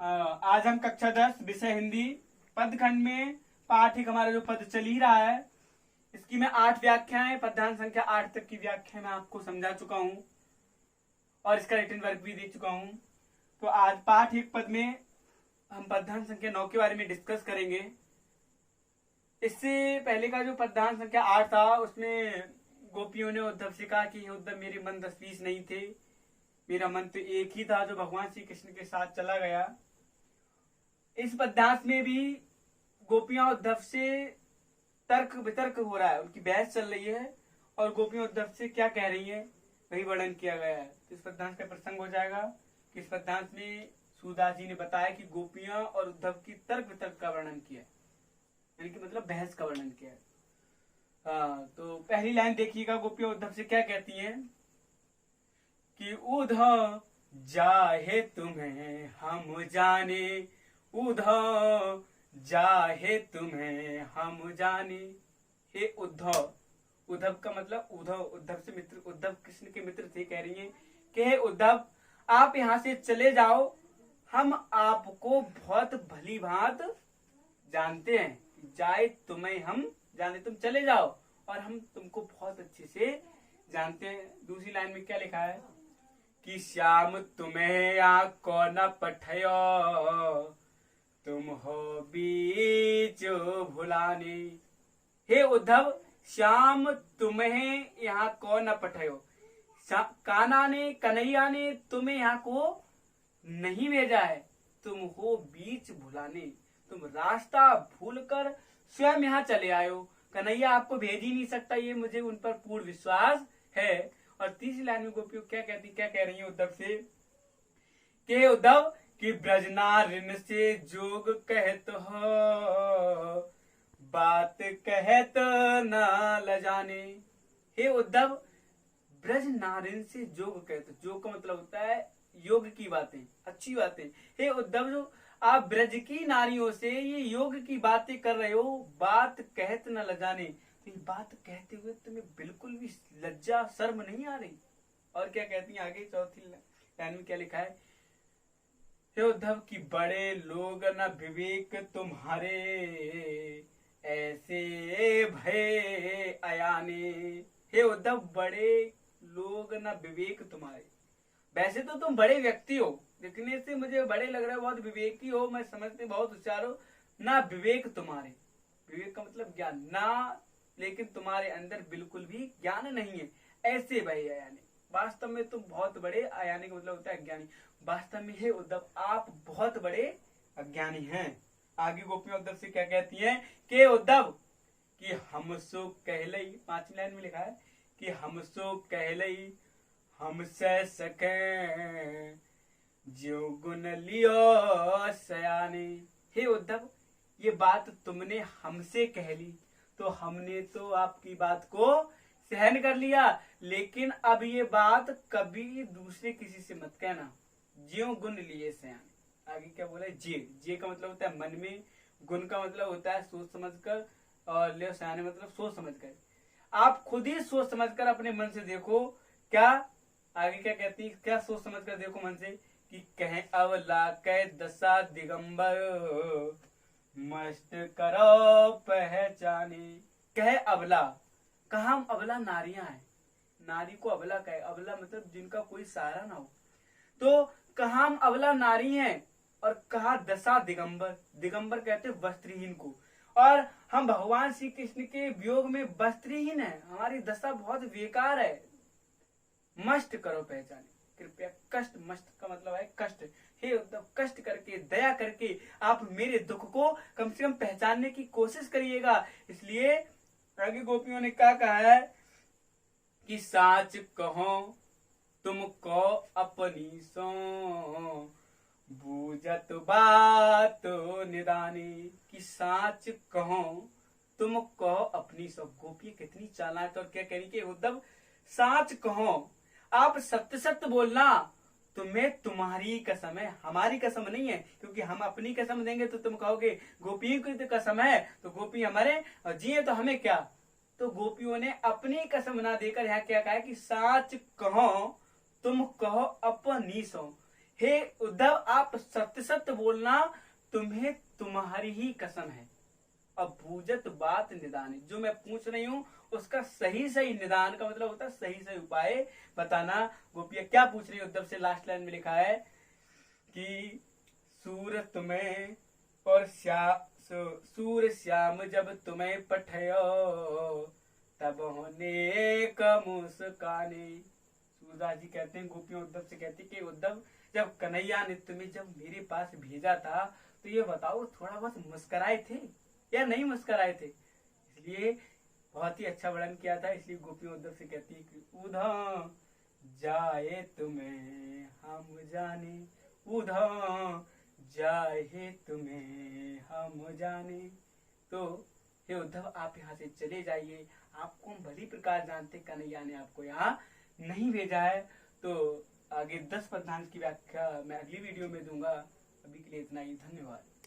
आज हम कक्षा 10 विषय हिंदी पदखंड में पाठ एक हमारा जो पद चल ही रहा है, इसकी मैं 8 व्याख्याएं पदधान संख्या 8 तक की व्याख्या मैं आपको समझा चुका हूं और इसका रिटन वर्क भी दे चुका हूं। तो आज पाठ एक पद में हम पदधान संख्या 9 के बारे में डिस्कस करेंगे। इससे पहले का जो पदधान संख्या 8 था उसमें गोपियों ने उद्धव से कहा कि उद्धव मेरे मन 10-20 नहीं थे, मेरा मन तो एक ही था जो भगवान श्री कृष्ण के साथ चला गया। इस पद्यांश में भी गोपियां उद्धव से तर्क वितर्क हो रहा है, उनकी बहस चल रही है और गोपियां उद्धव से क्या कह रही हैं वही वर्णन किया गया है। तो इस पद्यांश का प्रसंग हो जाएगा कि इस पद्यांश में सूरदास जी ने बताया कि गोपियां और उद्धव की तर्क वितर्क का वर्णन किया है, यानी कि मतलब बहस का वर्णन किया है। तो पहली लाइन देखिएगा, गोपियां उद्धव से क्या कहती हैं कि उद्धव जाहे तुम्हें हम जाने, उद्धव जाहे तुम्हें हम जाने। हे उद्धव, उद्धव का मतलब उद्धव से मित्र, उद्धव कृष्ण के मित्र थे, कह रही हैं कि हे उद्धव आप यहाँ से चले जाओ, हम आपको बहुत भली भांत जानते हैं। जाए तुम्हें हम जाने, तुम चले जाओ और हम तुमको बहुत अच्छे से जानते हैं। दूसरी लाइन में क्या लिखा है कि श्याम तुम्हें आको न पठयो, तुम हो बीच भुलाने। हे उद्धव श्याम तुम्हें यहाँ को न पठयो, कान्हा ने कन्हैया ने तुम्हें यहाँ को नहीं भेजा है, तुम हो बीच भुलाने, तुम रास्ता भूलकर स्वयं यहाँ चले आए हो। कन्हैया आपको भेज ही नहीं सकता, ये मुझे उन पर पूर्ण विश्वास है। और तीसरी लाइन में गोपियों क्या कह रही है उद्धव से कि उद्धव कि ब्रजनारिन से जोग कहत हो, बात कहत न लजाने। हे उद्धव ब्रज नारिन से जोग कहते, जोग का मतलब होता है योग की बातें, अच्छी बातें। हे उद्धव जो आप ब्रज की नारियों से ये योग की बातें कर रहे हो, बात कहत न लजाने, तो ये बात कहते हुए तुम्हें बिल्कुल भी लज्जा शर्म नहीं आ रही। और क्या कहती है आगे चौथी लाइन में क्या लिखा है, हे उद्धव की बड़े लोग न विवेक तुम्हारे, ऐसे भय अयाने। हे उद्धव बड़े लोग न विवेक तुम्हारे, वैसे तो तुम बड़े व्यक्ति हो, दिखने से मुझे बड़े लग रहे हो, बहुत विवेकी हो, मैं समझते बहुत होशियार हो, ना विवेक तुम्हारे, विवेक का मतलब ज्ञान ना, लेकिन तुम्हारे अंदर बिल्कुल भी ज्ञान नहीं है। ऐसे भय अयाने, वास्तव में तुम बहुत बड़े, अयाने का मतलब होता है अज्ञानी, वास्तव में है उद्धव आप बहुत बड़े अज्ञानी हैं। आगे गोपियां उद्धव से क्या कहती हैं कि उद्धव कि हम सो कहलई, 5वीं लाइन में लिखा है कि हम सो कहलई हमसे सके, जो गुण लियो सयाने। हे उद्धव ये बात तुमने हमसे कह ली, तो हमने तो आपकी बात को सहन कर लिया, लेकिन अब ये बात कभी दूसरे किसी से मत कहना, ज्यों गुण लिए सयाने। आगे क्या बोला है, जे का मतलब होता है मन में, गुण का मतलब होता है सोच समझकर, और ले सयाने मतलब सोच समझकर। आप खुद ही सोच समझकर अपने मन से देखो, क्या आगे क्या कहती है, क्या सोच समझकर देखो मन से कि कहें अवला कह दशा दिगंबर, मस्त करो पहचाने। कहे अबला, कहा हम अबला नारियां हैं, नारी को अबला कहे, अबला मतलब जिनका कोई सहारा ना हो, तो कहा हम अबला नारी हैं, और कहा दशा दिगंबर, दिगंबर कहते वस्त्रहीन को, और हम भगवान श्री कृष्ण के वियोग में वस्त्रहीन है, हमारी दशा बहुत बेकार है। मस्त करो पहचाने, कृपया कष्ट, मस्त का मतलब है कष्ट, हे उद्धव कष्ट करके दया करके आप मेरे दुख को कम से कम पहचानने की कोशिश करिएगा। इसलिए आगे गोपियों ने क्या कहा है कि साच कहो तुमको अपनी सो, बूझत बात निदानी। कि साच कहो तुम कहो अपनी सो, गोपी कितनी चालाक और क्या कह रही कि उद्धव साच कहो, आप सत्य सत्य बोलना, तुम्हें तुम्हारी कसम है, हमारी कसम नहीं है, क्योंकि हम अपनी कसम देंगे तो तुम कहोगे गोपी की तो कसम है, तो गोपी हमारे और जिए तो हमें क्या। तो गोपियों ने अपनी कसम ना देकर यहाँ क्या कहा कि साच कहो तुम कहो अपनी सो, हे उद्धव, आप सत्य सत्य बोलना, तुम्हें तुम्हारी ही कसम है। अब पूजत बात निदान, जो मैं पूछ रही हूँ उसका सही सही निदान का मतलब होता है सही सही उपाय बताना। गोपिया क्या पूछ रही है उद्धव से? लास्ट लाइन में लिखा है कि सूर तुम्हें और सूर श्याम जब तुम्हें पठयो, तब होने का मुस्काने। सूरदास जी कहते हैं, गोपियां उद्धव से कहती कि उद्धव, जब कन्हैया ने तुम्हें जब मेरे पास भेजा था तो ये बताओ थोड़ा बहुत मुस्कुराए थे या नहीं मुस्कुराए थे? इसलिए बहुत ही अच्छा वर्णन किया था। इसलिए गोपियां उद्धव से कहती है कि उधम जाए तुम्हें हम जाने, उधम जाए तुम्हें हम जाने। तो हे उद्धव, आप यहाँ से चले जाइए, आपको हम भली प्रकार जानते कन्हैया ने आपको यहाँ नहीं भेजा है। तो आगे 10 पद्यांश की व्याख्या मैं अगली वीडियो में दूंगा। अभी के लिए इतना ही, धन्यवाद।